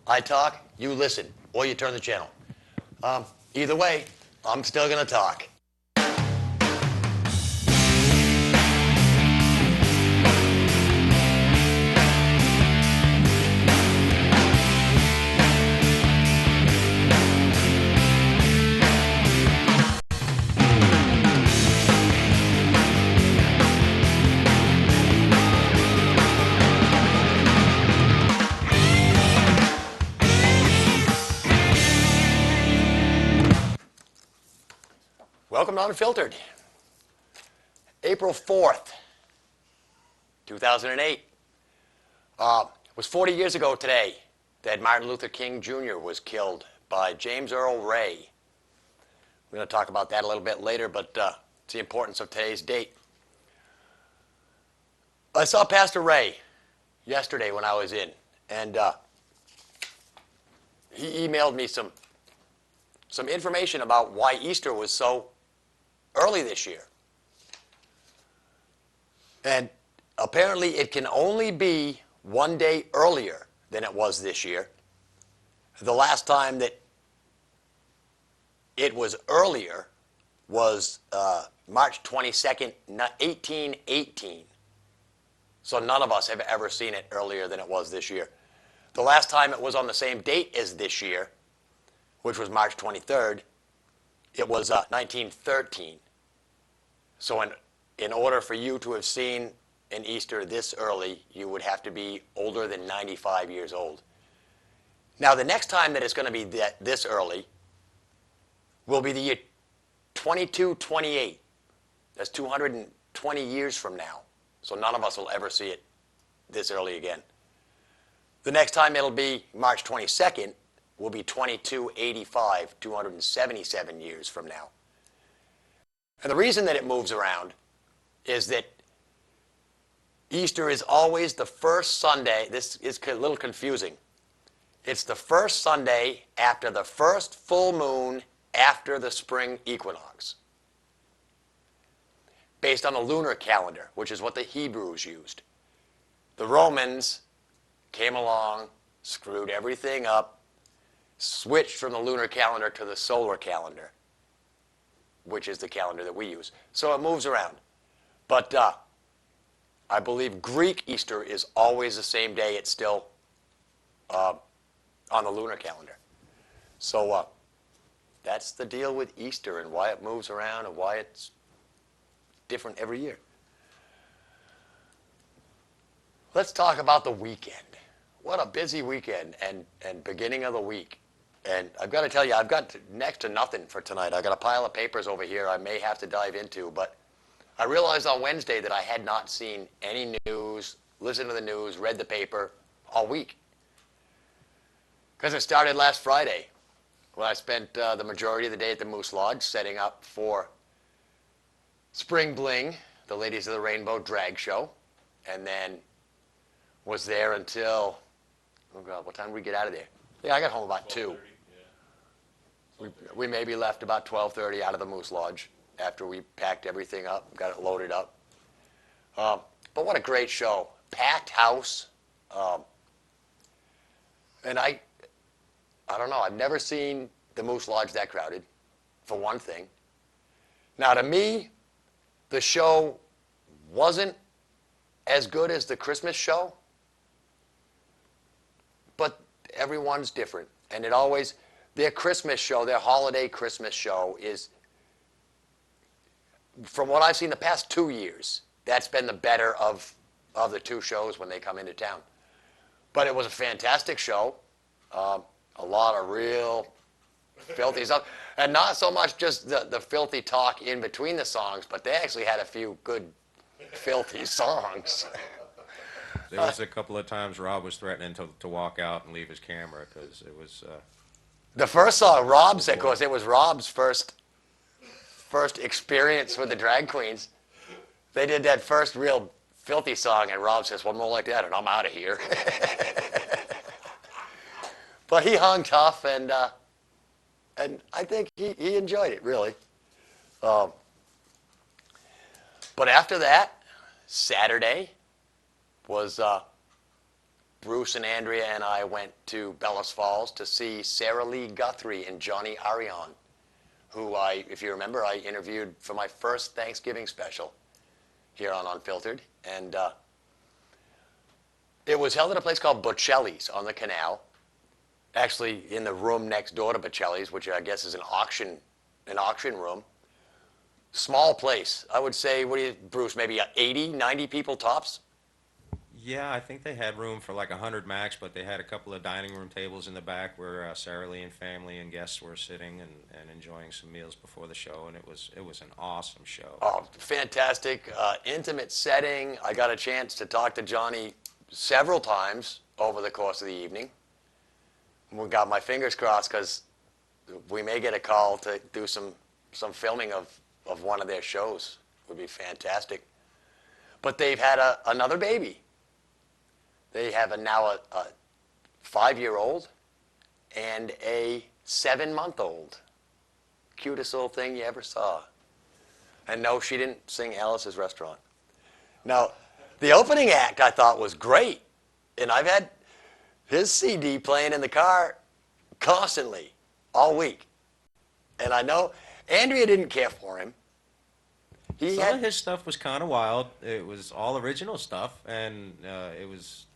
I talk, you listen, or you turn the channel. Either way, I'm still going to talk. Welcome to Unfiltered. April 4th, 2008. It was 40 years ago today that Martin Luther King Jr. was killed by James Earl Ray. We're going to talk about that a little bit later, but it's the importance of today's date. I saw Pastor Ray yesterday when I was in, and he emailed me some information about why Easter was so early this year. And apparently it can only be one day earlier than it was this year. The last time that it was earlier was March 22nd, 1818. So none of us have ever seen it earlier than it was this year. The last time it was on the same date as this year, which was March 23rd, it was 1913. So in order for you to have seen an Easter this early, you would have to be older than 95 years old. Now, the next time that it's going to be this early will be the year 2228. That's 220 years from now. So none of us will ever see it this early again. The next time it'll be March 22nd will be 2285, 277 years from now. And the reason that it moves around is that Easter is always the first Sunday. This is a little confusing. It's the first Sunday after the first full moon after the spring equinox, based on the lunar calendar, which is what the Hebrews used. The Romans came along, screwed everything up, switched from the lunar calendar to the solar calendar, which is the calendar that we use. So it moves around. But I believe Greek Easter is always the same day. It's still on the lunar calendar. So that's the deal with Easter and why it moves around and why it's different every year. Let's talk about the weekend. What a busy weekend and beginning of the week. And I've got to tell you, I've got next to nothing for tonight. I've got a pile of papers over here I may have to dive into, but I realized on Wednesday that I had not seen any news, listened to the news, read the paper all week. Because it started last Friday, when I spent the majority of the day at the Moose Lodge setting up for Spring Bling, the Ladies of the Rainbow drag show, and then was there until, oh God, what time did we get out of there? Yeah, I got home about 2. We maybe left about 12:30 out of the Moose Lodge after we packed everything up, got it loaded up. But what a great show. Packed house. And I don't know, I've never seen the Moose Lodge that crowded, for one thing. Now, to me, the show wasn't as good as the Christmas show, but everyone's different. And it always, their Christmas show, their holiday Christmas show is, from what I've seen the past 2 years, that's been the better of the two shows when they come into town. But it was a fantastic show. A lot of real filthy stuff. And not so much just the filthy talk in between the songs, but they actually had a few good filthy songs. There was a couple of times Rob was threatening to walk out and leave his camera because it was... The first song, Rob's, of course, it was Rob's first experience with the drag queens. They did that first real filthy song, and Rob says, one more like that, and I'm out of here. But he hung tough, and I think he enjoyed it, really. But after that, Saturday was Bruce and Andrea and I went to Bellas Falls to see Sarah Lee Guthrie and Johnny Arion, who if you remember, I interviewed for my first Thanksgiving special here on Unfiltered. And it was held at a place called Bocelli's on the canal, actually in the room next door to Bocelli's, which I guess is an auction room. Small place. I would say, what do you, Bruce, maybe 80, 90 people tops? Yeah, I think they had room for like 100 max, but they had a couple of dining room tables in the back where Sarah Lee and family and guests were sitting and enjoying some meals before the show, and it was an awesome show. Oh, fantastic, intimate setting. I got a chance to talk to Johnny several times over the course of the evening. We got my fingers crossed because we may get a call to do some filming of one of their shows. It would be fantastic. But they've had another baby. They have now a 5-year-old and a 7-month-old. Cutest little thing you ever saw. And no, she didn't sing Alice's Restaurant. Now, the opening act I thought was great. And I've had his CD playing in the car constantly all week. And I know Andrea didn't care for him. Some of his stuff was kind of wild. It was all original stuff, and it was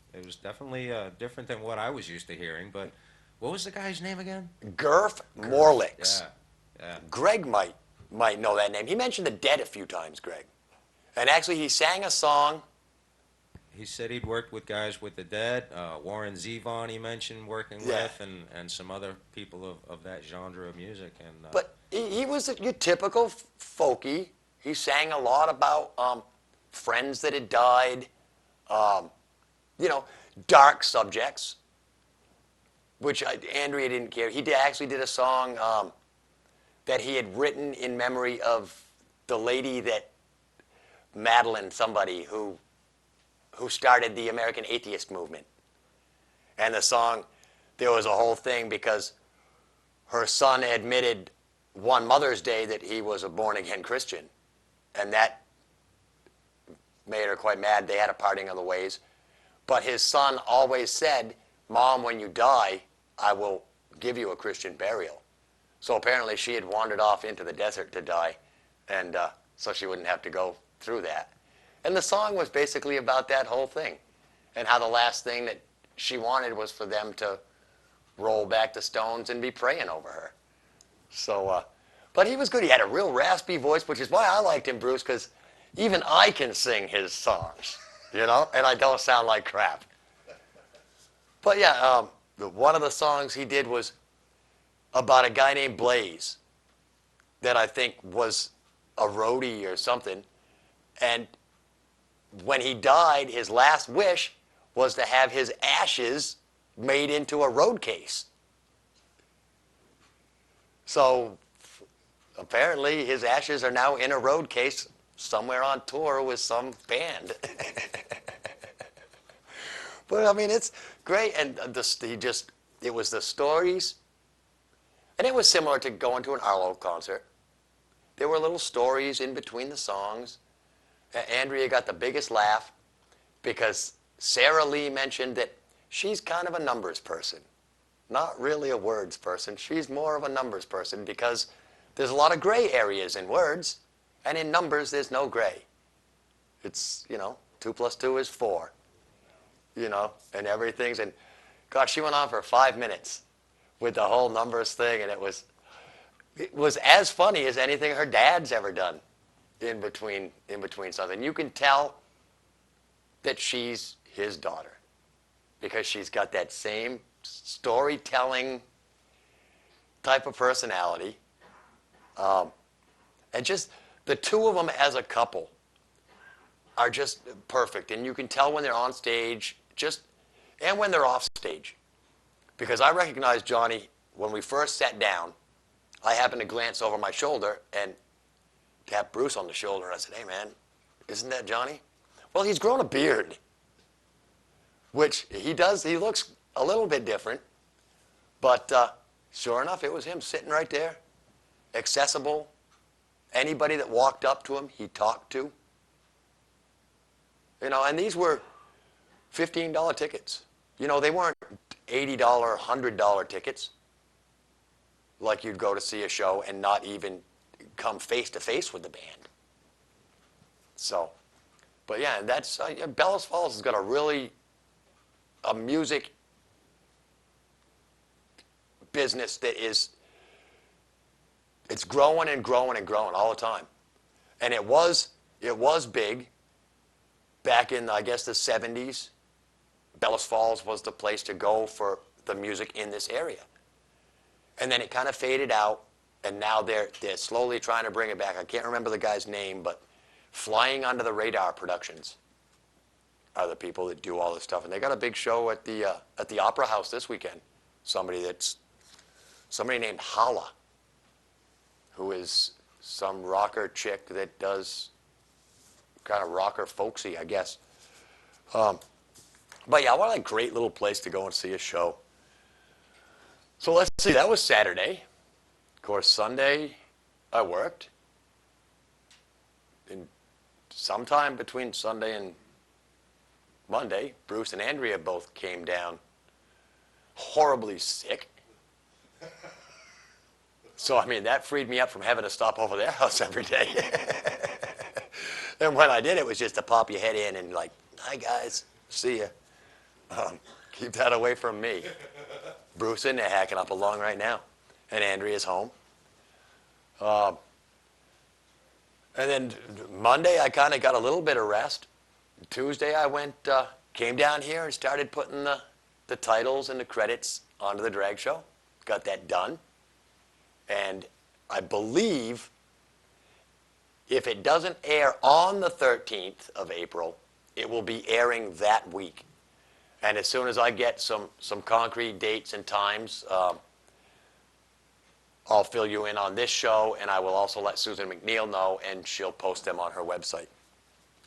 definitely different than what I was used to hearing. But what was the guy's name again? Gurf Morlix. Yeah. Greg might know that name. He mentioned the Dead a few times, Greg. And actually, he sang a song. He said he'd worked with guys with the Dead. Warren Zevon he mentioned working with, and some other people of that genre of music. And but he was your typical folky. He sang a lot about friends that had died, dark subjects, which Andrea didn't care. He actually did a song that he had written in memory of the lady that Madeline, somebody who started the American Atheist movement. And the song, there was a whole thing because her son admitted one Mother's Day that he was a born-again Christian. And that made her quite mad. They had a parting of the ways. But his son always said, "Mom, when you die, I will give you a Christian burial." So apparently she had wandered off into the desert to die, and so she wouldn't have to go through that. And the song was basically about that whole thing, and how the last thing that she wanted was for them to roll back the stones and be praying over her. So, but he was good. He had a real raspy voice, which is why I liked him, Bruce, because even I can sing his songs, and I don't sound like crap. But yeah, one of the songs he did was about a guy named Blaze that I think was a roadie or something. And when he died, his last wish was to have his ashes made into a road case. So apparently his ashes are now in a road case somewhere on tour with some band. But I mean, it's great. And it was the stories. And it was similar to going to an Arlo concert. There were little stories in between the songs. Andrea got the biggest laugh because Sarah Lee mentioned that she's kind of a numbers person. Not really a words person. She's more of a numbers person because there's a lot of gray areas in words, and in numbers there's no gray. It's, 2 plus 2 is 4, and everything's, and gosh, she went on for 5 minutes with the whole numbers thing, and it was as funny as anything her dad's ever done in between something. You can tell that she's his daughter because she's got that same storytelling type of personality. And just the two of them as a couple are just perfect. And you can tell when they're on stage and when they're off stage. Because I recognized Johnny when we first sat down. I happened to glance over my shoulder and tap Bruce on the shoulder. And I said, "Hey, man, isn't that Johnny?" Well, he's grown a beard, which he does. He looks a little bit different. But sure enough, it was him sitting right there, accessible. Anybody that walked up to him, he talked to. And these were $15 tickets. You know, they weren't $80, $100 tickets like you'd go to see a show and not even come face to face with the band. So, but yeah, that's Bellows Falls has got a music business that it's growing and growing and growing all the time. And it was big back in, I guess, the 70s. Bellows Falls was the place to go for the music in this area. And then it kind of faded out, and now they're slowly trying to bring it back. I can't remember the guy's name, but Flying Under the Radar Productions are the people that do all this stuff. And they got a big show at the Opera House this weekend. Somebody named Hala, who is some rocker chick that does kind of rocker folksy, I guess. But yeah, what a great little place to go and see a show. So let's see, that was Saturday. Of course, Sunday, I worked. And sometime between Sunday and Monday, Bruce and Andrea both came down horribly sick. So, I mean, that freed me up from having to stop over their house every day. And when I did, it was just to pop your head in and like, hi guys, see ya. Keep that away from me. Bruce in there hacking up along right now. And Andrea's home. And then Monday, I kind of got a little bit of rest. Tuesday, I came down here and started putting the titles and the credits onto the drag show. Got that done. And I believe if it doesn't air on the 13th of April, it will be airing that week. And as soon as I get some concrete dates and times, I'll fill you in on this show, and I will also let Susan McNeil know, and she'll post them on her website.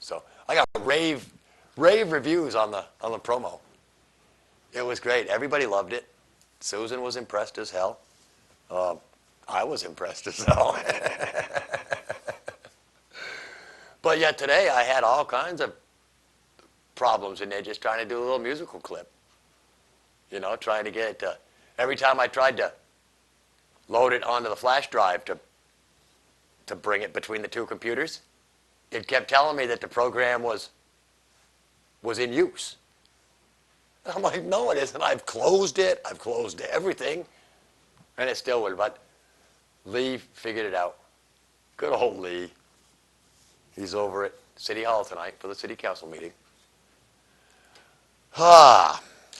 So I got rave reviews on the promo. It was great. Everybody loved it. Susan was impressed as hell. I was impressed as hell. But yet today I had all kinds of problems in there just trying to do a little musical clip. You know, trying to get it to, every time I tried to load it onto the flash drive to bring it between the two computers, it kept telling me that the program was in use. And I'm like, no, it isn't. I've closed it. I've closed everything. And it still would. But Lee figured it out. Good old Lee. He's over at City Hall tonight for the city council meeting.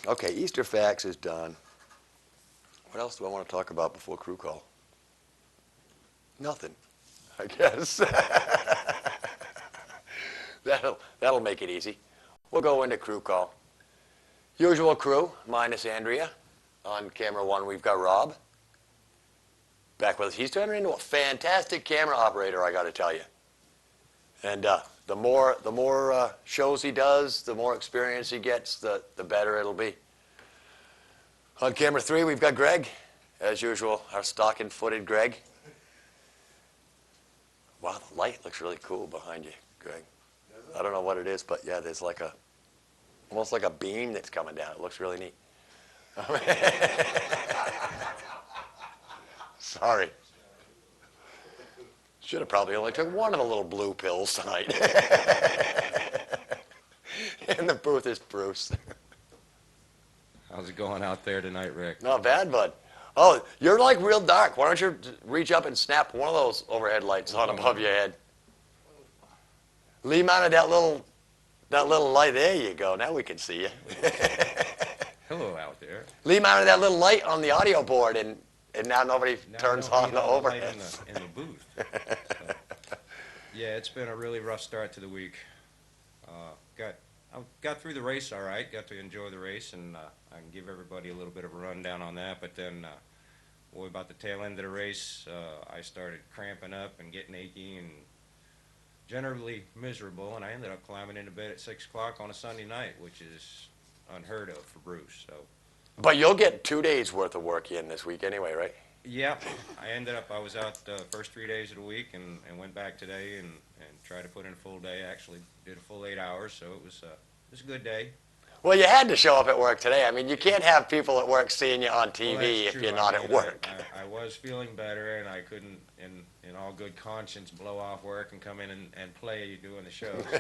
Okay, Easter Facts is done. What else do I want to talk about before crew call? Nothing, I guess. That'll make it easy. We'll go into crew call. Usual crew, minus Andrea. On camera one, we've got Rob. Back with us. He's turning into a fantastic camera operator, I got to tell you. And the more shows he does, the more experience he gets, the better it'll be. On camera three, we've got Greg. As usual, our stocking-footed Greg. Wow, the light looks really cool behind you, Greg. I don't know what it is, but yeah, there's like almost like a beam that's coming down. It looks really neat. Sorry. Should have probably only took one of the little blue pills tonight. In the booth is Bruce. How's it going out there tonight, Rick? Not bad, bud. Oh, you're like real dark. Why don't you reach up and snap one of those overhead lights on above your head? Lee mounted that little light. There you go. Now we can see you. Hello out there. Lee mounted that little light on the audio board, and now nobody turns on the overhead. In the booth. So, yeah, it's been a really rough start to the week. I got through the race all right. Got to enjoy the race, and I can give everybody a little bit of a rundown on that. But then, boy, about the tail end of the race, I started cramping up and getting achy and generally miserable, and I ended up climbing into bed at 6 o'clock on a Sunday night, which is unheard of for Bruce. So. But you'll get 2 days worth of work in this week anyway, right? Yeah, I was out the first 3 days of the week and went back today and tried to put in a full day. Actually did a full 8 hours, so it was a good day. Well, you had to show up at work today. I mean, you can't have people at work seeing you on Well, TV that's if true. you're I not mean, at work. I was feeling better, and I couldn't, in all good conscience, blow off work and come in and play doing the show. So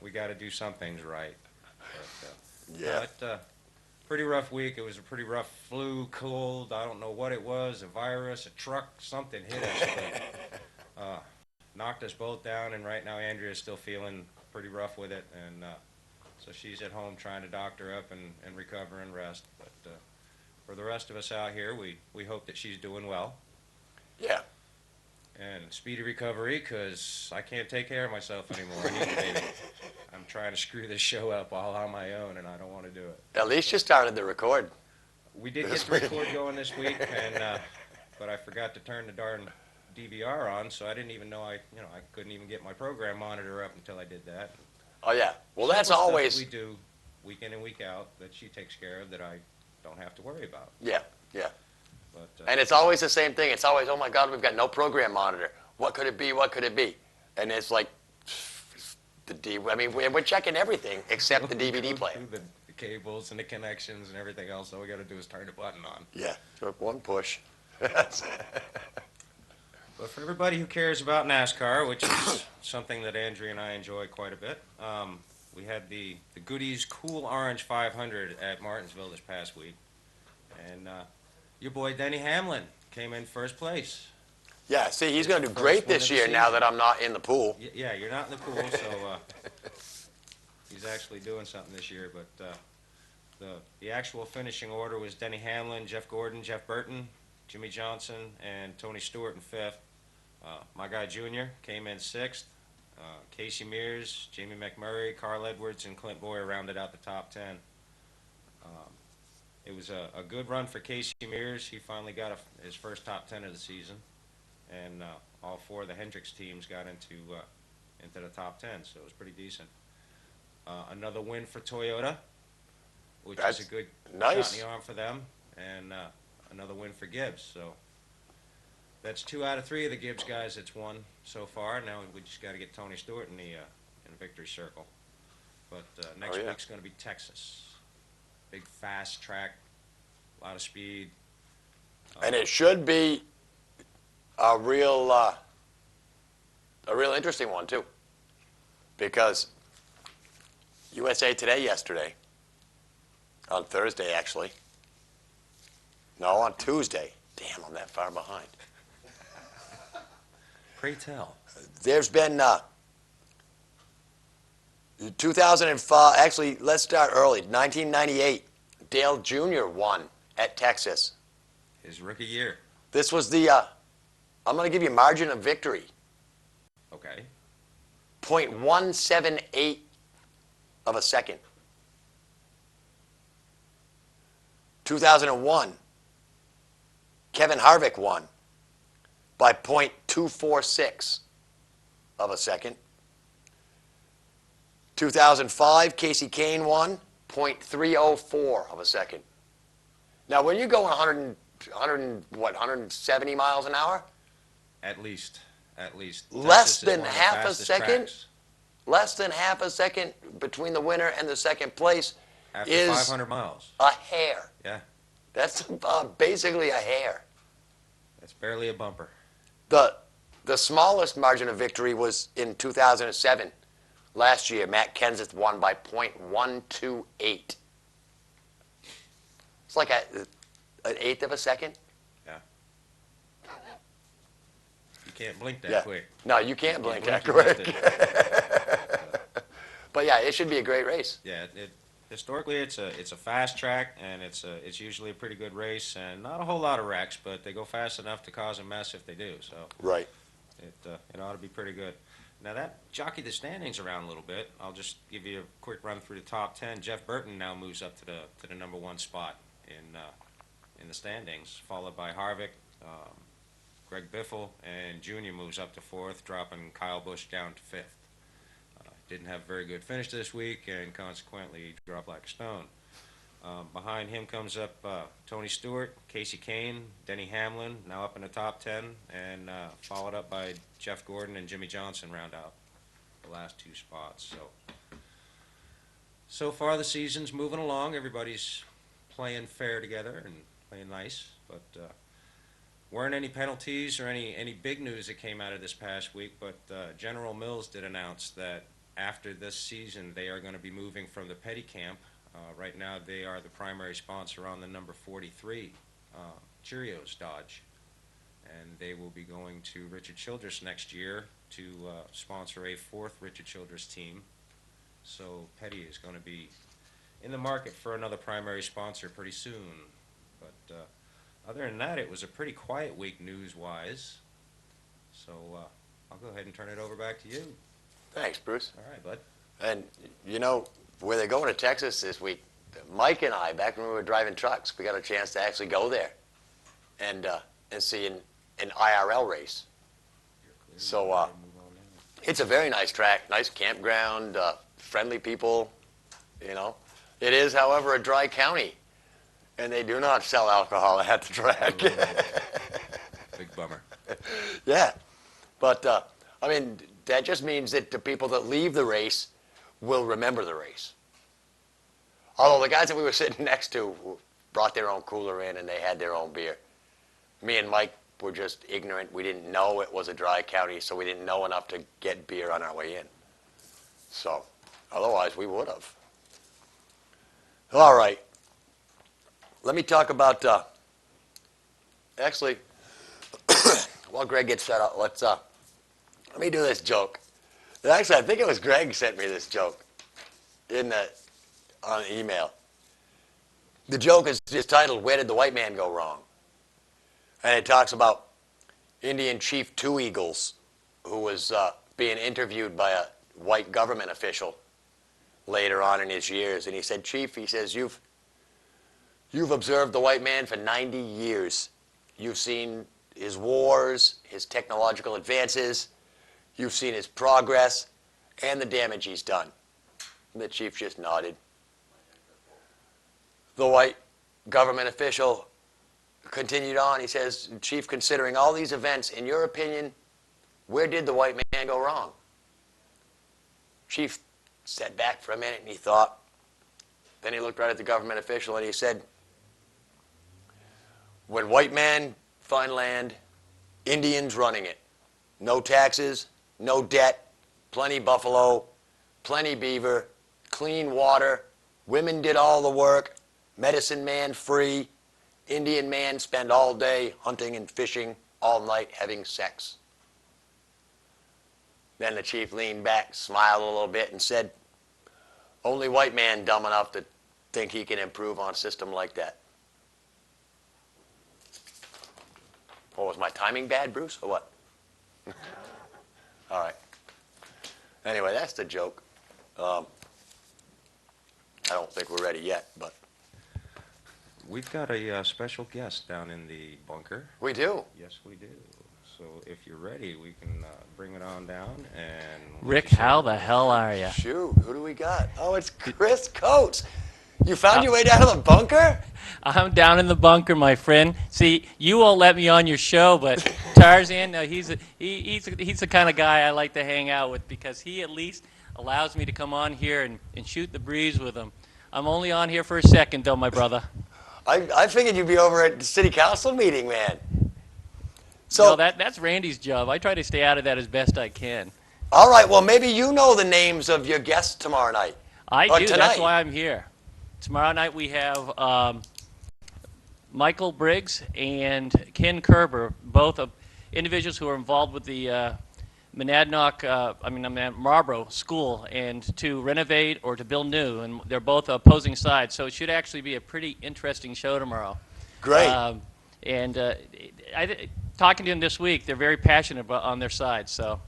we got to do some things right. But, no, Yeah. pretty rough week. It was a pretty rough flu, cold. I don't know what it was, a virus, a truck, something hit us, but knocked us both down. And right now, Andrea's still feeling pretty rough with it, and so she's at home trying to doctor up and recover and rest. But for the rest of us out here, we hope that she's doing well Yeah. and speedy recovery, because I can't take care of myself anymore. I need the baby. I'm trying to screw this show up all on my own, and I don't want to do it. At least you started the record. We did get the record going this week, and but I forgot to turn the darn DVR on, so I didn't even know I couldn't even get my program monitor up until I did that. Oh, yeah. Well, that's Simple stuff that always. we do week in and week out that she takes care of that I don't have to worry about. Yeah, yeah. But And it's always the same thing. It's always, oh my God, we've got no program monitor. What could it be? What could it be? And it's like, I mean, we're checking everything except the DVD go player. through the cables and the connections and everything else. All we got to do is turn the button on. Yeah, took one push. But for everybody who cares about NASCAR, which is something that Andrea and I enjoy quite a bit, we had the Goodies Cool Orange 500 at Martinsville this past week, and your boy Denny Hamlin came in first place. Yeah, see, he's going to do First great one this of the year now season. that I'm not in the pool. Yeah, you're not in the pool, so he's actually doing something this year. But the actual finishing order was Denny Hamlin, Jeff Gordon, Jeff Burton, Jimmy Johnson, and Tony Stewart in fifth. My guy Junior came in sixth. Casey Mears, Jamie McMurray, Carl Edwards, and Clint Boyer rounded out the top 10. It was a good run for Casey Mears. He finally got his first top 10 of the season, and all four of the Hendricks teams got into the top 10, so it was pretty decent. Another win for Toyota, which That's is a good nice. shot in the arm for them, and another win for Gibbs. So that's 2 out of 3 of the Gibbs guys that's won so far. Now we just got to get Tony Stewart in the victory circle. But next yeah. week's going to be Texas. Big fast track, a lot of speed. And it should be a real interesting one, too. Because USA Today yesterday, on Thursday, actually. No, on Tuesday. Damn, I'm that far behind. Pray tell. There's been 2005, actually, let's start early. 1998, Dale Jr. won at Texas. His rookie year. This was the, I'm going to give you margin of victory, Okay. .178 of a second. 2001, Kevin Harvick won by .246 of a second. 2005, Casey Kane won .304 of a second. Now, when you go 170 miles an hour, At least. Less Texas is than one of the half a fastest second? tracks. less than half a second between the winner and the second place After is 500 miles. a hair. Yeah. That's basically a hair. That's barely a bumper. The smallest margin of victory was in 2007. Last year, Matt Kenseth won by .128. It's like an eighth of a second. Yeah. You can't blink that Yeah. quick. No, you can't blink that you missed quick. it. But yeah, it should be a great race. Yeah, historically it's a fast track, and it's usually a pretty good race, and not a whole lot of wrecks, but they go fast enough to cause a mess if they do. So Right. it ought to be pretty good. Now that jockeyed the standings around a little bit. I'll just give you a quick run through the top 10. Jeff Burton now moves up to the number one spot in the standings, followed by Harvick, Greg Biffle, and Junior moves up to fourth, dropping Kyle Busch down to fifth. Didn't have a very good finish this week, and consequently he dropped like a stone. Behind him comes up Tony Stewart, Casey Kane, Denny Hamlin, now up in the top 10, and followed up by Jeff Gordon and Jimmy Johnson round out the last two spots. So So far, the season's moving along. Everybody's playing fair together and playing nice, but weren't any penalties or any big news that came out of this past week. But General Mills did announce that after this season, they are going to be moving from the Petty Camp. Right now, they are the primary sponsor on the number 43 Cheerios Dodge, and they will be going to Richard Childress next year to sponsor a fourth Richard Childress team. So Petty is going to be in the market for another primary sponsor pretty soon. But other than that, it was a pretty quiet week news-wise. So I'll go ahead and turn it over back to you. Thanks, Bruce. All right, bud. And you know, where they're going to Texas this week, Mike and I, back when we were driving trucks, we got a chance to actually go there and see an IRL race. So it's a very nice track, nice campground, friendly people, you know. It is, however, a dry county, and they do not sell alcohol at the track. Big bummer. Yeah, but I mean, that just means that the people that leave the race will remember the race. Although the guys that we were sitting next to brought their own cooler in and they had their own beer. Me and Mike were just ignorant. We didn't know it was a dry county, so we didn't know enough to get beer on our way in. So, otherwise we would have. All right. Let me talk about, actually, while Greg gets set up, let me do this joke. And actually, I think it was Greg sent me this joke on email. The joke is titled, "Where Did the White Man Go Wrong?" And it talks about Indian Chief Two Eagles, who was being interviewed by a white government official later on in his years. And he said, "Chief," he says, you've observed the white man for 90 years. You've seen his wars, his technological advances. You've seen his progress and the damage he's done." And the chief just nodded. The white government official continued on. He says, "Chief, considering all these events, in your opinion, where did the white man go wrong?" Chief sat back for a minute and he thought. Then he looked right at the government official and he said, "When white men find land, Indians running it. No taxes, no debt, plenty buffalo, plenty beaver, clean water, women did all the work, medicine man free, Indian man spend all day hunting and fishing, all night having sex." Then the chief leaned back, smiled a little bit and said, "Only white man dumb enough to think he can improve on a system like that." Oh, was my timing bad, Bruce, or what? All right. Anyway, that's the joke. I don't think we're ready yet, but We've got a special guest down in the bunker. we do. Yes, we do. So if you're ready, we can bring it on down. And Rick, how the hell are you? Shoot, who do we got? Oh, it's Chris Coates. You found your way down to the bunker? I'm down in the bunker, my friend. See, you won't let me on your show, but Tarzan, no, he's the kind of guy I like to hang out with because he at least allows me to come on here and shoot the breeze with him. I'm only on here for a second, though, my brother. I figured you'd be over at the city council meeting, man. So no, that's Randy's job. I try to stay out of that as best I can. All right, well, maybe you know the names of your guests tomorrow night. I do. Tonight. That's why I'm here. Tomorrow night we have Michael Briggs and Ken Kerber, both individuals who are involved with the Marlboro School and to renovate or to build new, and they're both opposing sides. So it should actually be a pretty interesting show tomorrow. Great. Talking to them this week, they're very passionate on their side. So.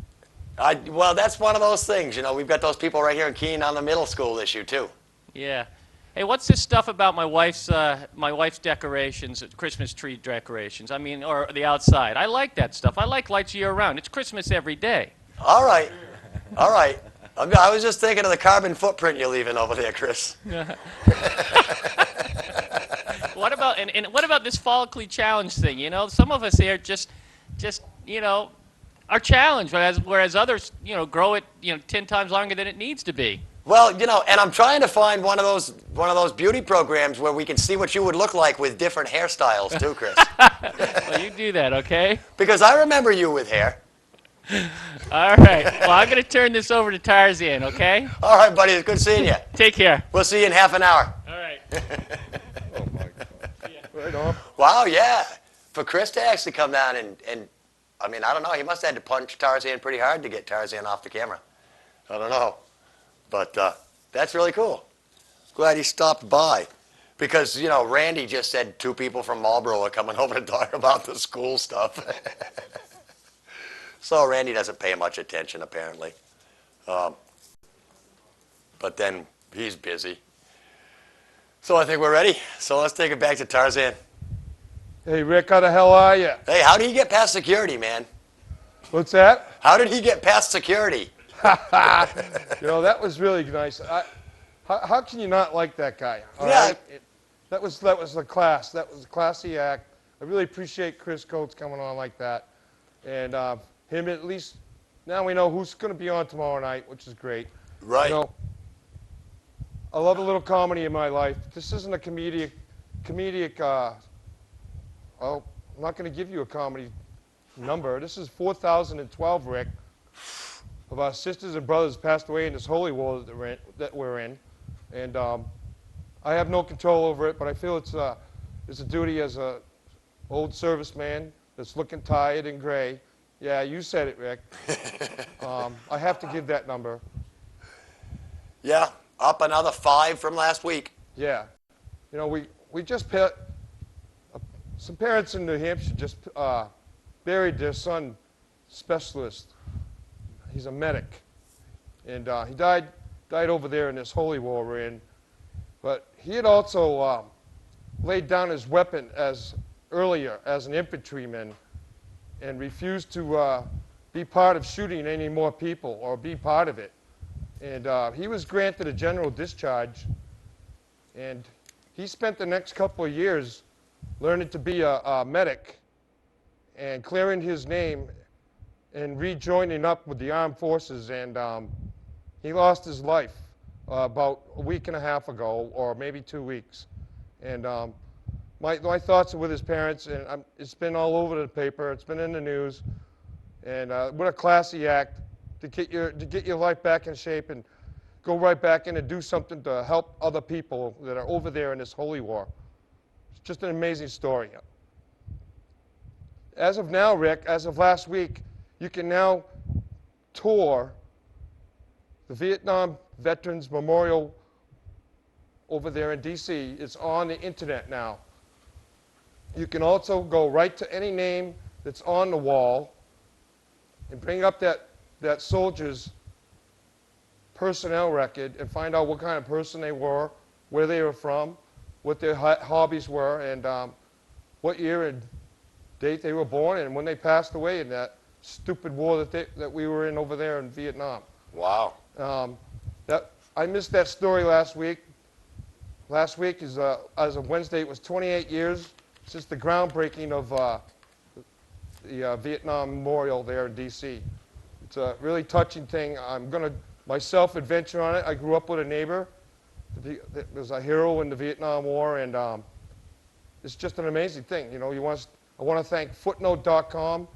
Well, that's one of those things. You know, we've got those people right here in Keene on the middle school issue too. Yeah. Hey, what's this stuff about my wife's decorations, Christmas tree decorations? I mean, or the outside. I like that stuff. I like lights year round. It's Christmas every day. All right. All right. I was just thinking of the carbon footprint you're leaving over there, Chris. What about and what about this follically challenged thing? You know, some of us here just you know are challenged, whereas others grow it 10 times longer than it needs to be. Well, and I'm trying to find one of those beauty programs where we can see what you would look like with different hairstyles too, Chris. Well, you do that, okay? Because I remember you with hair. All right. Well, I'm going to turn this over to Tarzan, okay? All right, buddy. It's good seeing you. Take care. We'll see you in half an hour. All right. Oh my God. Right on. Wow, yeah. For Chris to actually come down and I mean, I don't know. He must have had to punch Tarzan pretty hard to get Tarzan off the camera. I don't know. But that's really cool. Glad he stopped by. Because, Randy just said 2 people from Marlboro are coming over to talk about the school stuff. So Randy doesn't pay much attention, apparently. But then he's busy. So I think we're ready. So let's take it back to Tarzan. Hey, Rick, how the hell are you? Hey, how did he get past security, man? What's that? How did he get past security? That was really nice. How can you not like that guy? All Yeah. right? That was the class. That was a classy act. I really appreciate Chris Coates coming on like that. And him at least, now we know who's going to be on tomorrow night, which is great. Right. I love a little comedy in my life. This isn't a comedic, I'm not going to give you a comedy number. This is 4012, Rick, of our sisters and brothers passed away in this holy war that we're in. And I have no control over it, but I feel it's a duty as a old serviceman that's looking tired and gray. Yeah, you said it, Rick. I have to give that number. Yeah, up another 5 from last week. Yeah. We just some parents in New Hampshire just buried their son, specialist. He's a medic. And he died over there in this holy war we're in. But he had also laid down his weapon earlier as an infantryman and refused to be part of shooting any more people or be part of it. And he was granted a general discharge. And he spent the next couple of years learning to be a medic and clearing his name and rejoining up with the armed forces. And he lost his life about a week and a half ago, or maybe 2 weeks. And my thoughts are with his parents, and it's been all over the paper. It's been in the news. And what a classy act to get your life back in shape and go right back in and do something to help other people that are over there in this holy war. It's just an amazing story. As of now, Rick, as of last week, you can now tour the Vietnam Veterans Memorial over there in D.C. It's on the internet now. You can also go right to any name that's on the wall and bring up that soldier's personnel record and find out what kind of person they were, where they were from, what their hobbies were, and what year and date they were born, and when they passed away in that stupid war that we were in over there in Vietnam. Wow. I missed that story last week. Last week, as of Wednesday, it was 28 years since the groundbreaking of the Vietnam Memorial there in D.C. It's a really touching thing. I'm going to myself adventure on it. I grew up with a neighbor that was a hero in the Vietnam War, and it's just an amazing thing. I want to thank Footnote.com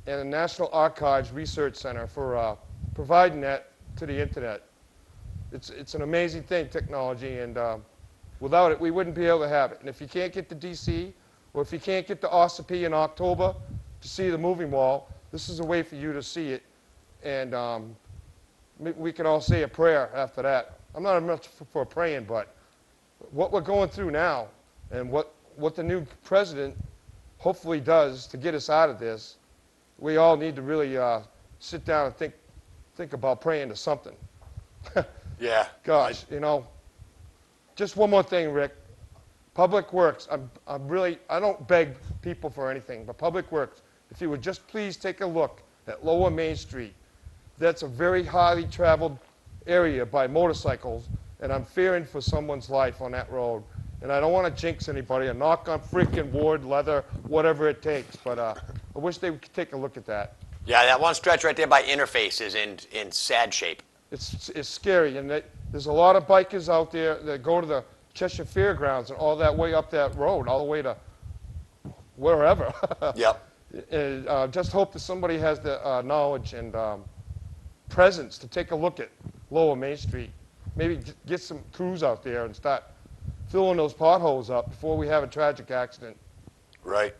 and the National Archives Research Center for providing that to the internet. It's an amazing thing, technology, and without it, we wouldn't be able to have it. And if you can't get to D.C., or if you can't get to Ossipee in October to see the moving wall, this is a way for you to see it. And we can all say a prayer after that. I'm not much for praying, but what we're going through now and what the new president hopefully does to get us out of this, we all need to really sit down and think about praying to something. Yeah. Gosh, just one more thing, Rick. Public Works, I don't beg people for anything, but Public Works, if you would just please take a look at Lower Main Street. That's a very highly traveled area by motorcycles, and I'm fearing for someone's life on that road. And I don't want to jinx anybody, a knock on freaking wood, leather, whatever it takes, but I wish they would take a look at that. Yeah, that one stretch right there by Interface is in sad shape. it's scary. And there's a lot of bikers out there that go to the Cheshire Fairgrounds and all that way up that road, all the way to wherever. Yep. And just hope that somebody has the knowledge and presence to take a look at Lower Main Street. Maybe get some crews out there and start filling those potholes up before we have a tragic accident. Right.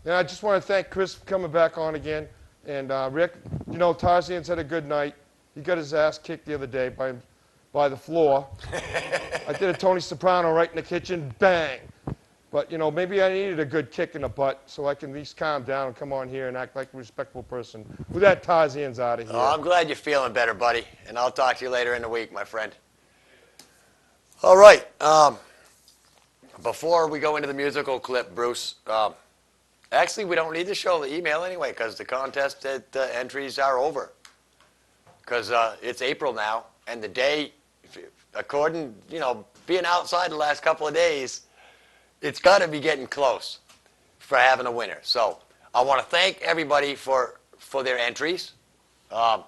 And I just want to thank Chris for coming back on again. And Rick, you know, Tarzan's had a good night. He got his ass kicked the other day by the floor. I did a Tony Soprano right in the kitchen, bang. But, you know, maybe I needed a good kick in the butt so I can at least calm down and come on here and act like a respectful person. With that, Tarzan's out of here. Oh, I'm glad you're feeling better, buddy. And I'll talk to you later in the week, my friend. All right. Before we go into the musical clip, Bruce, actually, we don't need to show the email anyway because the contest entries are over. Because it's April now, and the day, according, you know, being outside the last couple of days, it's got to be getting close for having a winner. So I want to thank everybody for their entries. And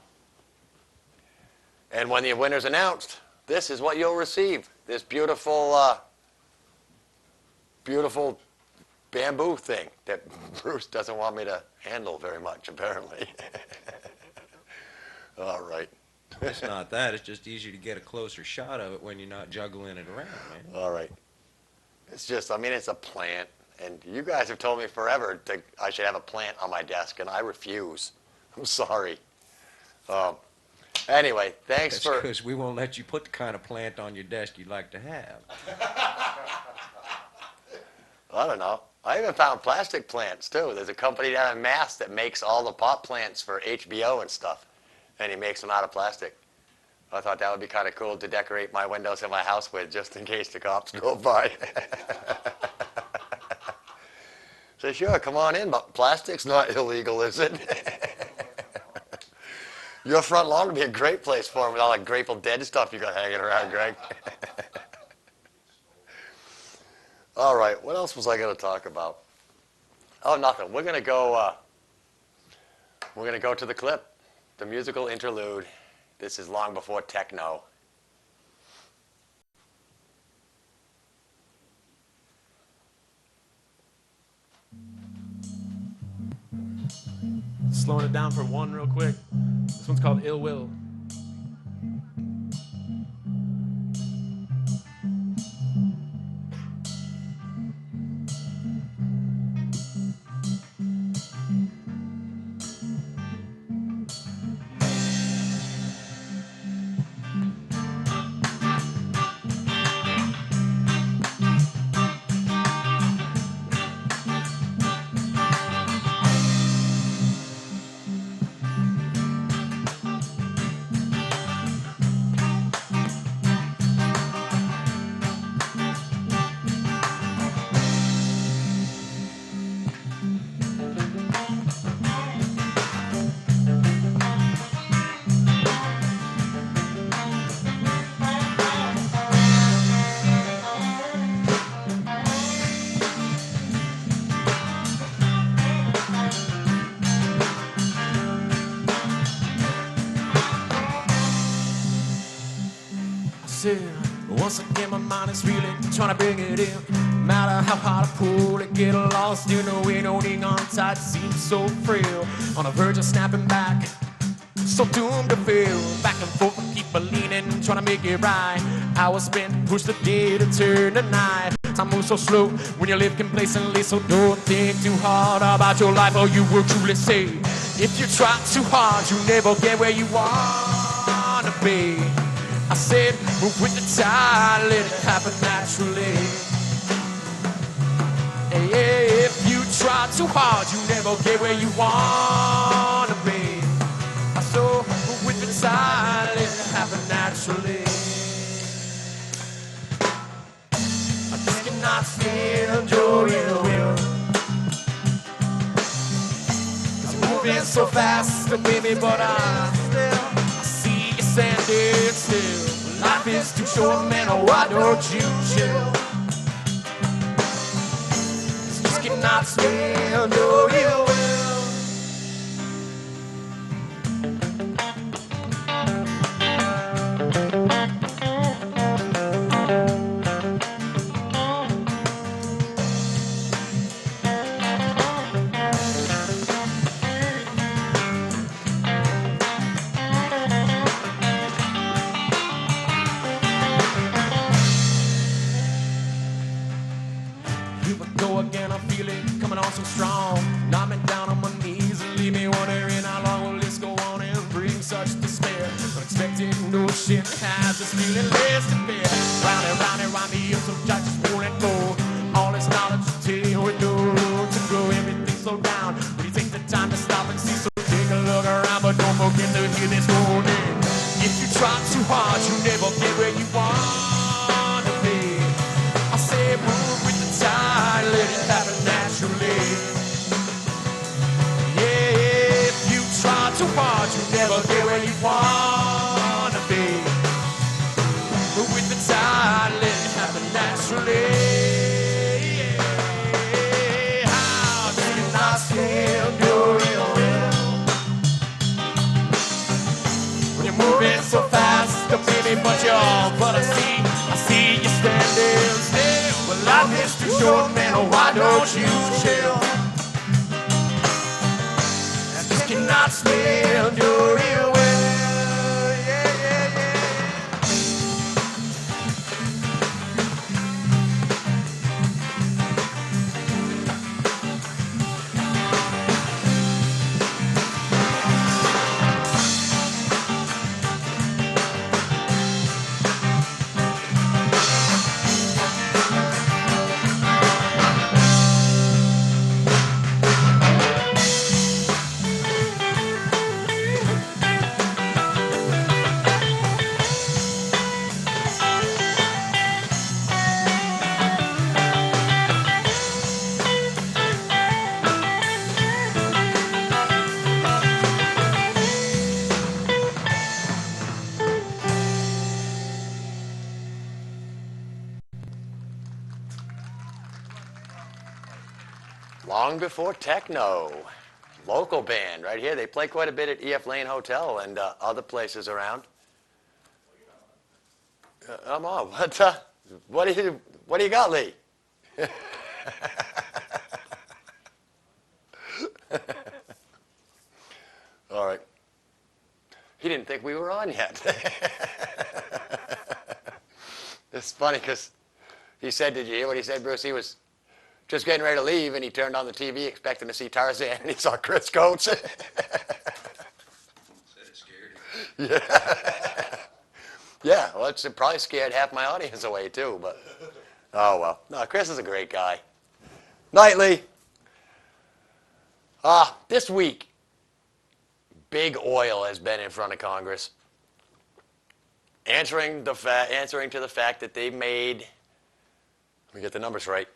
when the winner's announced, this is what you'll receive. This beautiful, beautiful bamboo thing that Bruce doesn't want me to handle very much, apparently. All right. It's not that. It's just easier to get a closer shot of it when you're not juggling it around, man. All right. It's just, I mean, it's a plant. And you guys have told me forever I should have a plant on my desk, and I refuse. I'm sorry. Anyway, thanks That's for... because we won't let you put the kind of plant on your desk you'd like to have. I don't know. I even found plastic plants, too. There's a company down in Mass that makes all the pot plants for HBO and stuff. And he makes them out of plastic. I thought that would be kind of cool to decorate my windows in my house with, just in case the cops go by. So sure, come on in, but plastic's not illegal, is it? Your front lawn would be a great place for them with all that Grateful Dead stuff you got hanging around, Greg. All right, what else was I going to talk about? Oh, nothing. We're going to go to the clip, the musical interlude. This is long before techno. Slowing it down for one real quick. This one's called Ill Will. Once again, my mind is really trying to bring it in. No matter how hard I pull it, get lost in the wind, holding on tight, seems so frail. On the verge of snapping back, so doomed to fail. Back and forth, I keep leaning, trying to make it right. Hours spent, push the day to turn the night. Time moves so slow when you live complacently, so don't think too hard about your life, or you will truly say, if you try too hard, you never get where you want to be. I said, move with the tide, let it happen naturally. Hey, if you try too hard, you never get where you want to be. So move with the tide, let it happen naturally. I just cannot stand your ill will. 'Cause you're moving so fast, baby, but I see you standing still. Life is too short, man, oh, why don't you chill? 'Cause you just cannot stand your ill will. Here we go again, I feel it coming on so strong. Knock me down on my knees and leave me wondering how long will this go on and bring such despair. Unexpected notion has this feeling less than fair. Round and round and round the years, so I just won't let go. All this knowledge to tell with no room to grow, everything slow down. When you take the time to stop and see, so take a look around, but don't forget to hear this warning. If you try too hard, you never get where you want to be. I say move with the tide, let it happen naturally. Yeah, if you try too hard, you never get where you want to be. Move with the tide, let it happen naturally. Yeah, how can you not stand your real will? When you're moving so fast, baby, but I see you standing still. Well, life is too short, man, oh, why don't you chill? I just cannot stand your ill will. Yeah, yeah, yeah. Long before techno. Local band right here. They play quite a bit at EF Lane Hotel and other places around. I'm on. What do you got, Lee? All right. He didn't think we were on yet. It's funny because he said, did you hear what he said, Bruce? He was just getting ready to leave, and he turned on the TV expecting to see Tarzan, and he saw Chris Coates. Said it scared him. Yeah, well, it probably scared half my audience away, too. But oh, well. No, Chris is a great guy. Nightly. This week, big oil has been in front of Congress, answering to the fact that they made, let me get the numbers right,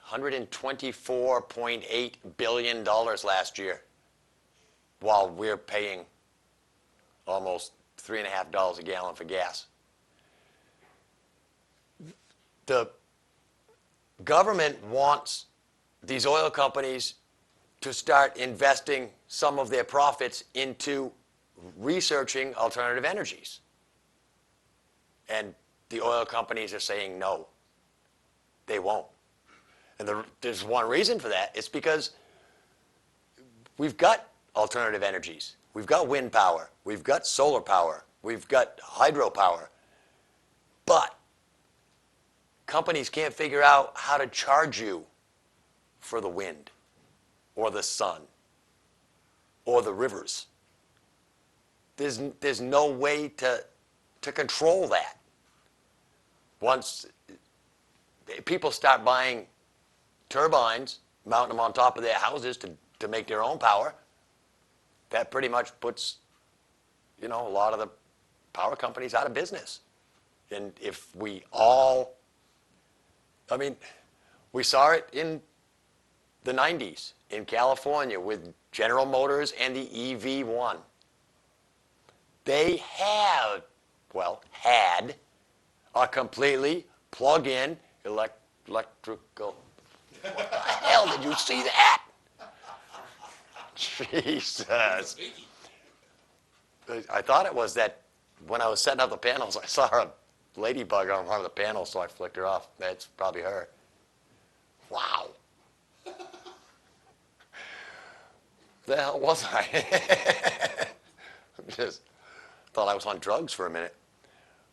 $124.8 billion last year, while we're paying almost $3.50 a gallon for gas. The government wants these oil companies to start investing some of their profits into researching alternative energies. And the oil companies are saying no, they won't. And there's one reason for that. It's because we've got alternative energies. We've got wind power. We've got solar power. We've got hydropower. But companies can't figure out how to charge you for the wind or the sun or the rivers. There's no way to control that. Once people start buying turbines, mounting them on top of their houses to make their own power, that pretty much puts, a lot of the power companies out of business. And if we all, we saw it in the 90s in California with General Motors and the EV1. They had a completely plug-in electrical. What the hell, did you see that? Jesus. I thought it was that when I was setting up the panels, I saw a ladybug on one of the panels, so I flicked her off. That's probably her. Wow. The hell was I? Just thought I was on drugs for a minute.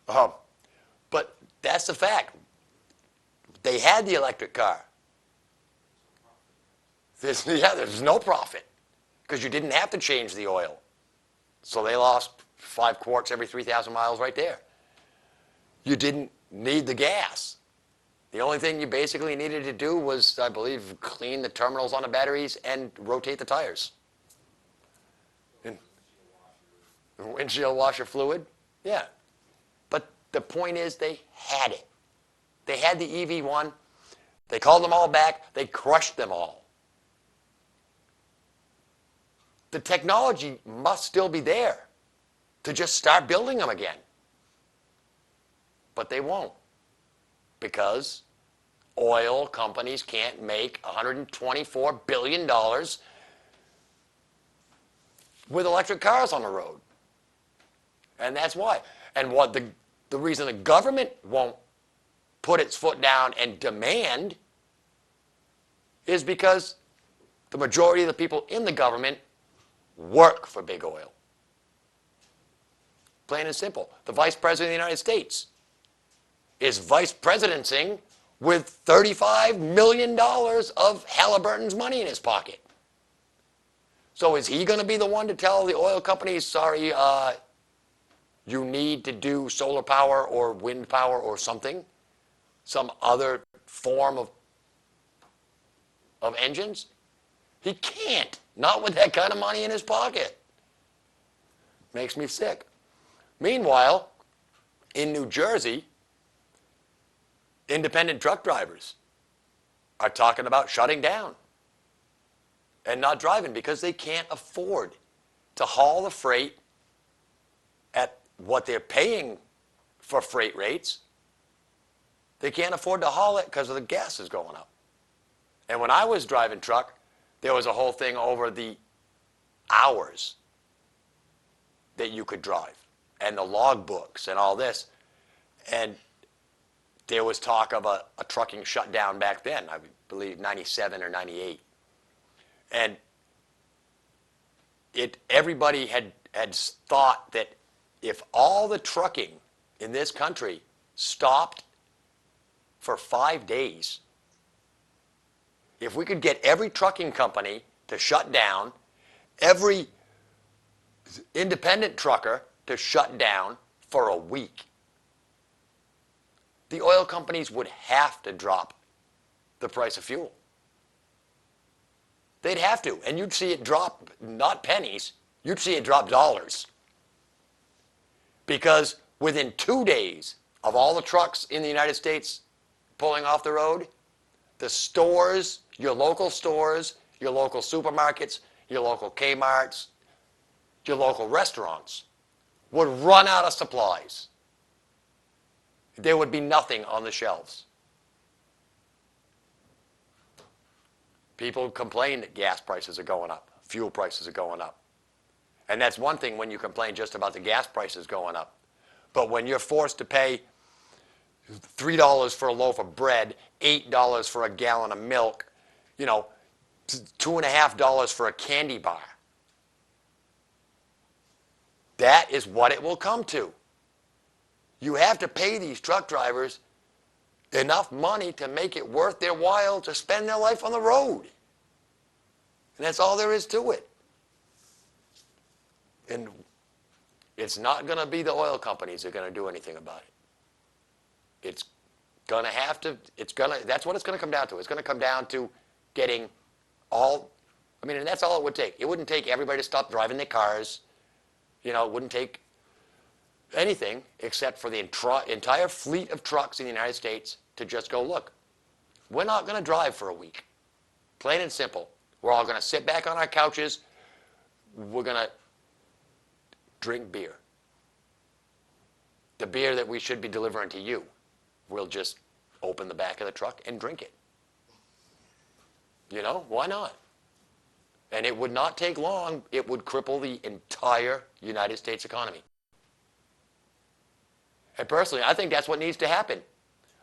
But that's the fact. They had the electric car. There's no profit because you didn't have to change the oil. So they lost 5 quarts every 3,000 miles right there. You didn't need the gas. The only thing you basically needed to do was, I believe, clean the terminals on the batteries and rotate the tires. And the windshield washer fluid, yeah. But the point is they had it. They had the EV1. They called them all back. They crushed them all. The technology must still be there to just start building them again. But they won't, because oil companies can't make $124 billion with electric cars on the road. And that's why. And what the reason the government won't put its foot down and demand is because the majority of the people in the government work for big oil. Plain and simple. The Vice President of the United States is vice presidencing with $35 million of Halliburton's money in his pocket. So is he going to be the one to tell the oil companies, sorry, you need to do solar power or wind power or something, some other form of engines? He can't, not with that kind of money in his pocket. Makes me sick. Meanwhile, in New Jersey, independent truck drivers are talking about shutting down and not driving because they can't afford to haul the freight at what they're paying for freight rates. They can't afford to haul it because of the gas is going up. And when I was driving truck, there was a whole thing over the hours that you could drive and the log books and all this. And there was talk of a trucking shutdown back then, I believe 97 or 98. And everybody had thought that if all the trucking in this country stopped for 5 days, if we could get every trucking company to shut down, every independent trucker to shut down for a week, the oil companies would have to drop the price of fuel. They'd have to. And you'd see it drop, not pennies, you'd see it drop dollars. Because within 2 days of all the trucks in the United States pulling off the road, the stores, your local supermarkets, your local Kmarts, your local restaurants would run out of supplies. There would be nothing on the shelves. People complain that gas prices are going up, fuel prices are going up. And that's one thing when you complain just about the gas prices going up. But when you're forced to pay $3 for a loaf of bread, $8 for a gallon of milk, $2.50 for a candy bar, that is what it will come to. You have to pay these truck drivers enough money to make it worth their while to spend their life on the road. And that's all there is to it. And it's not going to be the oil companies that are going to do anything about it. It's going to have to, that's what it's going to come down to. It's going to come down to getting and that's all it would take. It wouldn't take everybody to stop driving their cars. It wouldn't take anything except for the entire fleet of trucks in the United States to just go, look, we're not going to drive for a week. Plain and simple. We're all going to sit back on our couches. We're going to drink beer. The beer that we should be delivering to you. We'll just open the back of the truck and drink it. Why not? And it would not take long. It would cripple the entire United States economy. And personally, I think that's what needs to happen.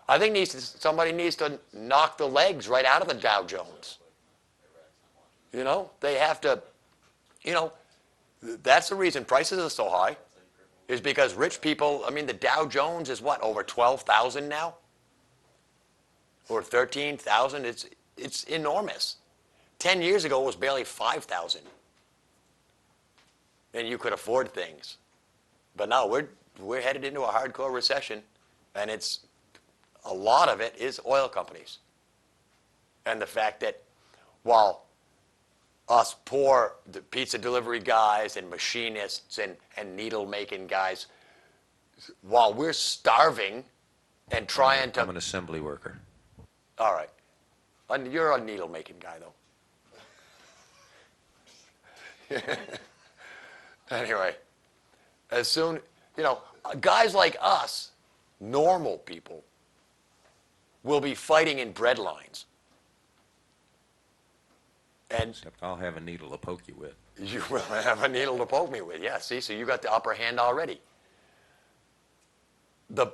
I think somebody needs to knock the legs right out of the Dow Jones. They have to, that's the reason prices are so high, is because rich people, the Dow Jones is what, over 12,000 now? Or 13,000? It's enormous. 10 years ago, it was barely 5,000. And you could afford things. But now we're headed into a hardcore recession, and a lot of it is oil companies. And the fact that while us poor pizza delivery guys and machinists and needle-making guys, while we're starving and trying to... I'm an assembly worker. All right. You're a needle-making guy, though. Anyway, as soon, guys like us, normal people, will be fighting in bread lines. And Except I'll have a needle to poke you with. you will have a needle to poke me with. Yeah, see, so you got the upper hand already. The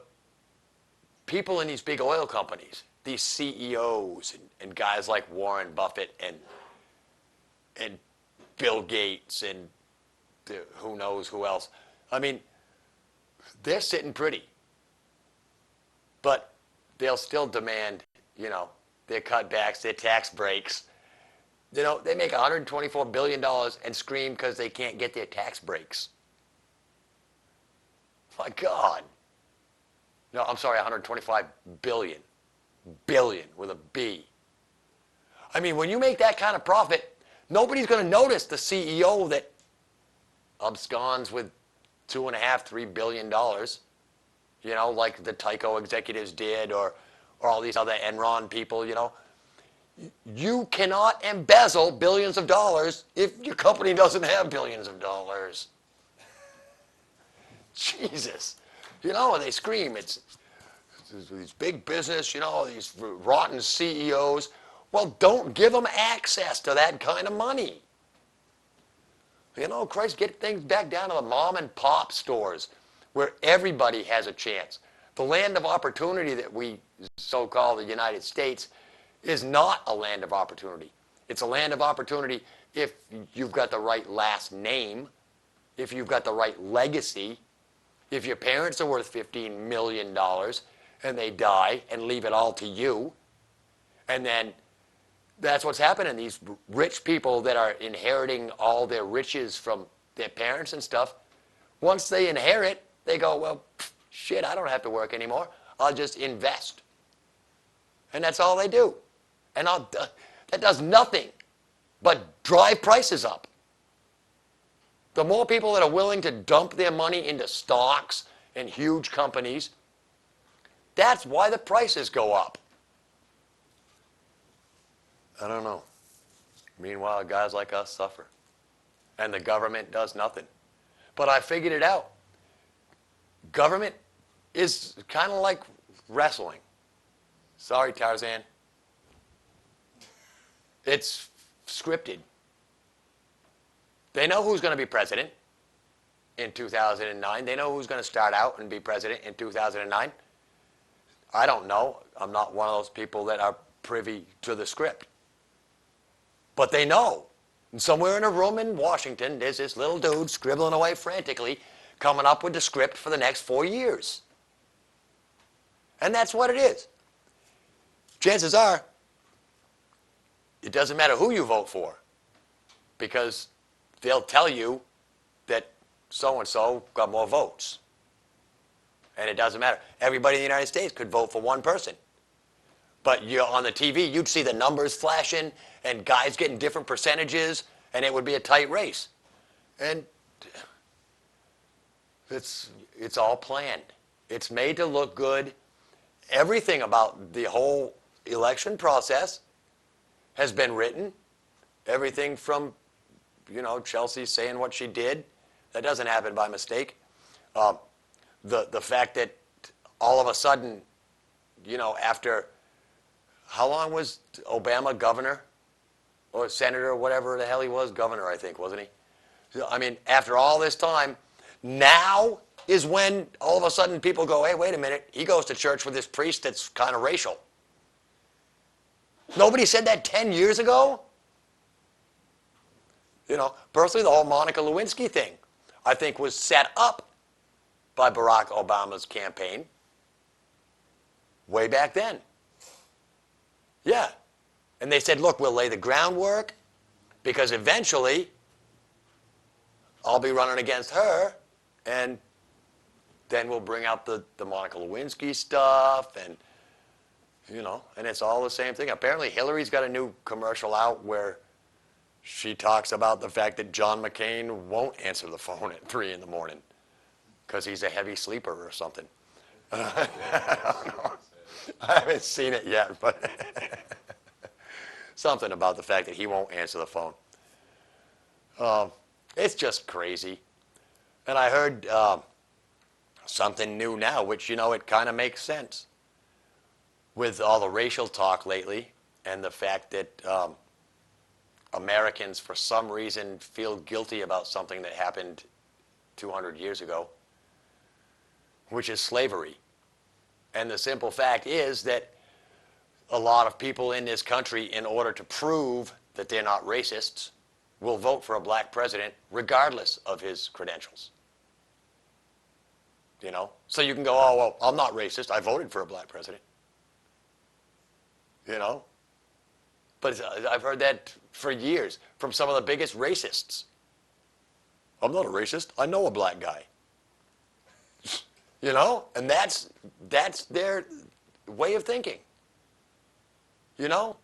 people in these big oil companies, these CEOs and guys like Warren Buffett and Bill Gates and who knows who else. I mean, they're sitting pretty. But they'll still demand, their cutbacks, their tax breaks. They make $124 billion and scream because they can't get their tax breaks. My God. No, I'm sorry, 125 billion. Billion with a B. I mean, when you make that kind of profit, nobody's going to notice the CEO that absconds with $2.5–3 billion, like the Tyco executives did, or all these other Enron people, You cannot embezzle billions of dollars if your company doesn't have billions of dollars. Jesus. They scream, it's these big business, these rotten CEOs. Well, don't give them access to that kind of money. Christ, get things back down to the mom and pop stores where everybody has a chance. The land of opportunity that we so-call the United States is not a land of opportunity. It's a land of opportunity if you've got the right last name, if you've got the right legacy, if your parents are worth $15 million and they die and leave it all to you, and then that's what's happening. These rich people that are inheriting all their riches from their parents and stuff, once they inherit, they go, well, shit, I don't have to work anymore. I'll just invest. And that's all they do. And that does nothing but drive prices up. The more people that are willing to dump their money into stocks and huge companies, that's why the prices go up. I don't know. Meanwhile, guys like us suffer. And the government does nothing. But I figured it out. Government is kind of like wrestling. Sorry, Tarzan. It's scripted. They know who's going to be president in 2009. They know who's going to start out and be president in 2009. I don't know. I'm not one of those people that are privy to the script. But they know. And somewhere in a room in Washington, there's this little dude scribbling away frantically, coming up with the script for the next 4 years. And that's what it is. Chances are, it doesn't matter who you vote for, because they'll tell you that so-and-so got more votes. And it doesn't matter. Everybody in the United States could vote for one person. But you're on the TV, you'd see the numbers flashing and guys getting different percentages, and it would be a tight race. And it's all planned. It's made to look good. Everything about the whole election process has been written. Everything from, Chelsea saying what she did. That doesn't happen by mistake. The fact that all of a sudden, after, how long was Obama governor or senator or whatever the hell he was? Governor, I think, wasn't he? I mean, after all this time, now is when all of a sudden people go, hey, wait a minute, he goes to church with this priest that's kind of racial. Nobody said that 10 years ago? Personally, the whole Monica Lewinsky thing, I think, was set up by Barack Obama's campaign way back then. Yeah. And they said, look, we'll lay the groundwork because eventually I'll be running against her, and then we'll bring out the Monica Lewinsky stuff, and and it's all the same thing. Apparently Hillary's got a new commercial out where she talks about the fact that John McCain won't answer the phone at 3 in the morning because he's a heavy sleeper or something. I don't know. I haven't seen it yet, but something about the fact that he won't answer the phone. It's just crazy. And I heard something new now, which, it kind of makes sense with all the racial talk lately and the fact that Americans, for some reason, feel guilty about something that happened 200 years ago, which is slavery. And the simple fact is that a lot of people in this country, in order to prove that they're not racists, will vote for a black president regardless of his credentials. So you can go, oh, well, I'm not racist. I voted for a black president. But I've heard that for years from some of the biggest racists. I'm not a racist. I know a black guy. And that's their way of thinking. Oh,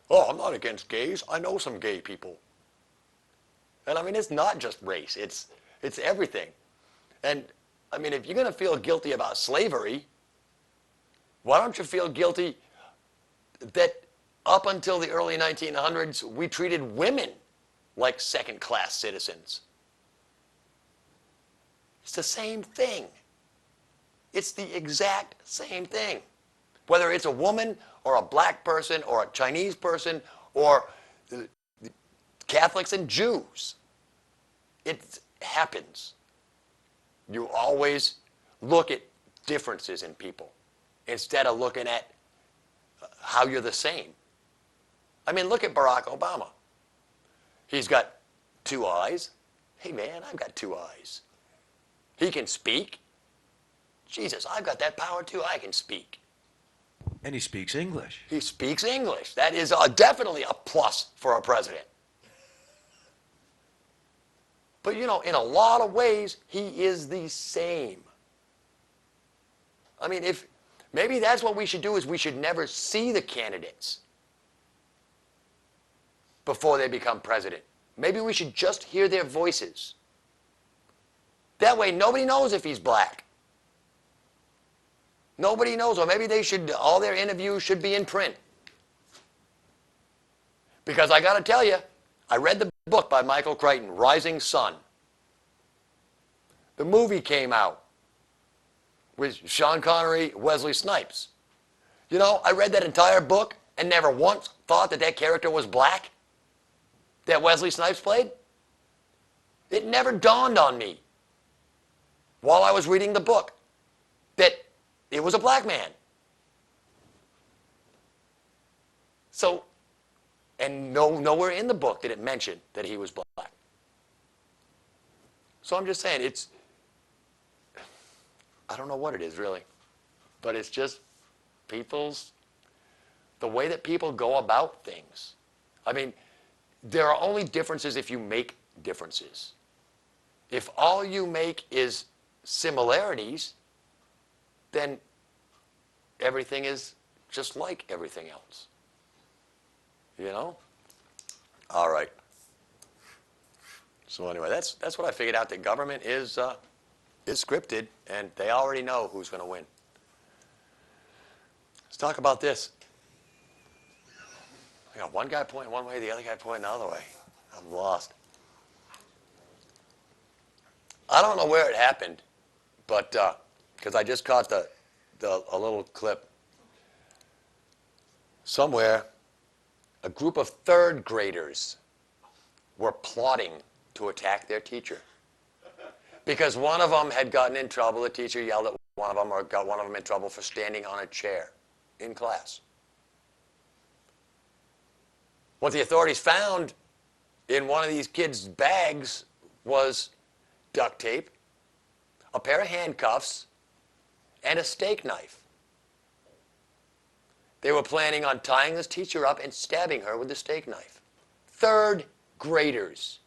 I'm not against gays. I know some gay people. And I mean, it's not just race. It's everything. And I mean, if you're going to feel guilty about slavery, why don't you feel guilty that up until the early 1900s, we treated women like second-class citizens? It's the same thing. It's the exact same thing. Whether it's a woman or a black person or a Chinese person or Catholics and Jews, it happens. You always look at differences in people instead of looking at how you're the same. I mean, look at Barack Obama. He's got 2 eyes. Hey, man, I've got 2 eyes. He can speak. Jesus, I've got that power too. I can speak. And he speaks English. He speaks English. That is definitely a plus for a president. But, in a lot of ways, he is the same. I mean, maybe that's what we should do is we should never see the candidates before they become president. Maybe we should just hear their voices. That way, nobody knows if he's black. Nobody knows. Or maybe all their interviews should be in print. Because I got to tell you, I read the book by Michael Crichton, Rising Sun. The movie came out with Sean Connery, Wesley Snipes. I read that entire book and never once thought that character was black that Wesley Snipes played. It never dawned on me while I was reading the book that it was a black man. So, and nowhere in the book did it mention that he was black. So I'm just saying, I don't know what it is really, but it's just the way that people go about things. I mean, there are only differences if you make differences. If all you make is similarities, then everything is just like everything else. All right. So anyway, that's what I figured out, that government is scripted, and they already know who's going to win. Let's talk about this. I got one guy pointing one way, the other guy pointing the other way. I'm lost. I don't know where it happened, but because I just caught a little clip. Somewhere, a group of 3rd graders were plotting to attack their teacher. Because one of them had gotten in trouble, the teacher yelled at one of them or got one of them in trouble for standing on a chair in class. What the authorities found in one of these kids' bags was duct tape, a pair of handcuffs, and a steak knife. they were planning on tying this teacher up and stabbing her with a steak knife. Third graders.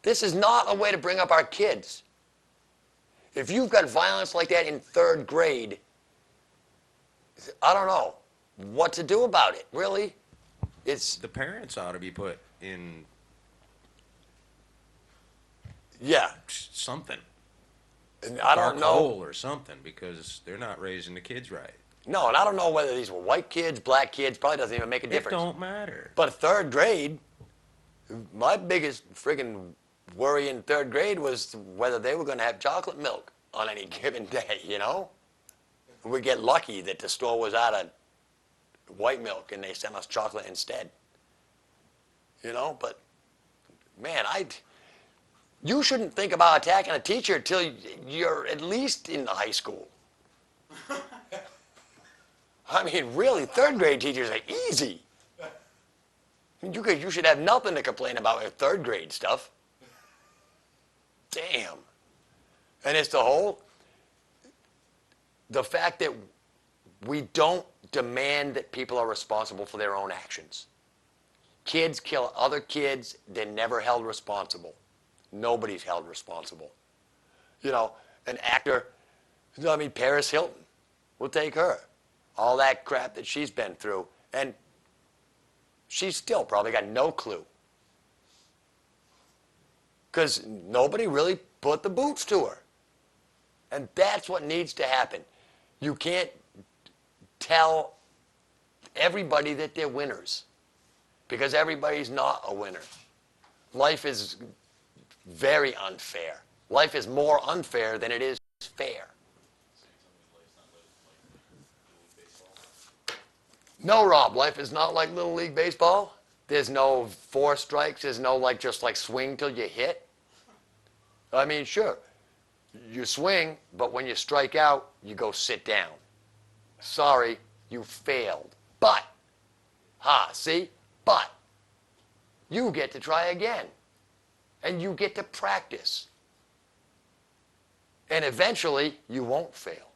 This is not a way to bring up our kids. If you've got violence like that in third grade, I don't know what to do about it, really. It's, The parents ought to be put in yeah. something. And I Dark don't know. hole or something, because they're not raising the kids right. No, and I don't know whether these were white kids, black kids, probably doesn't even make a It difference. don't matter. But third grade, my biggest friggin' worry in third grade was whether they were going to have chocolate milk on any given day, you know? We get lucky that the store was out of white milk and they sent us chocolate instead. You know, but man, you shouldn't think about attacking a teacher until you're at least in high school. I mean, really, third grade teachers are easy. I mean, you should have nothing to complain about with third grade stuff. Damn. And it's the fact that we don't demand that people are responsible for their own actions. Kids kill other kids, they're never held responsible. Nobody's held responsible. You know, an actor, I mean, Paris Hilton, we'll take her. All that crap that she's been through, and she's still probably got no clue. Because nobody really put the boots to her. And that's what needs to happen. You can't tell everybody that they're winners, because everybody's not a winner. Life is very unfair. Life is more unfair than it is fair. No, Rob, life is not like Little League Baseball. There's no 4 strikes. There's no just swing till you hit. I mean, sure, you swing, but when you strike out, you go sit down. Sorry, you failed. But, see? But, you get to try again. And you get to practice. And eventually, you won't fail.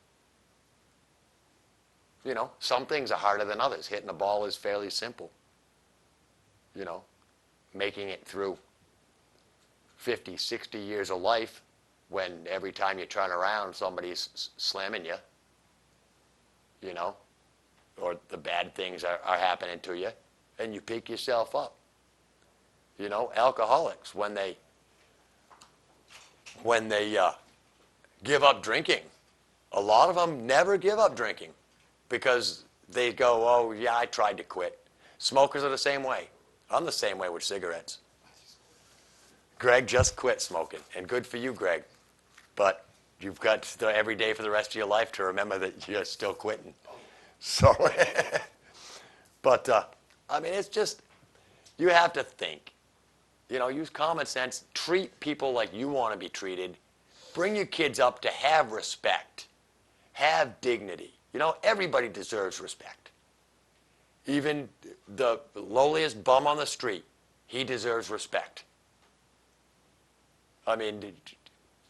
You know, some things are harder than others. Hitting a ball is fairly simple. You know, making it through 50, 60 years of life when every time you turn around, somebody's slamming you, you know, or the bad things are happening to you, and you pick yourself up. You know, alcoholics, when they give up drinking, a lot of them never give up drinking because they go, oh, yeah, I tried to quit. Smokers are the same way. I'm the same way with cigarettes. Greg just quit smoking, and good for you, Greg. But you've got every day for the rest of your life to remember that you're still quitting. So, but, I mean, it's just, you have to think. You know, use common sense. Treat people like you want to be treated. Bring your kids up to have respect. Have dignity. You know, everybody deserves respect. Even the lowliest bum on the street, he deserves respect. I mean,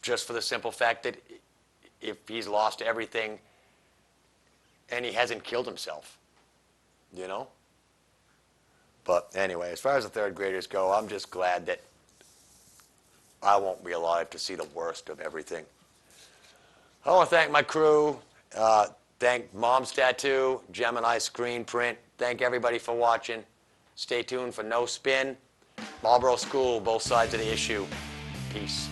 just for the simple fact that if he's lost everything and he hasn't killed himself, you know? But anyway, as far as the third graders go, I'm just glad that I won't be alive to see the worst of everything. I want to thank my crew, thank Mom's Tattoo, Gemini Screen Print, thank everybody for watching. Stay tuned for No Spin, Marlboro School, both sides of the issue. Peace.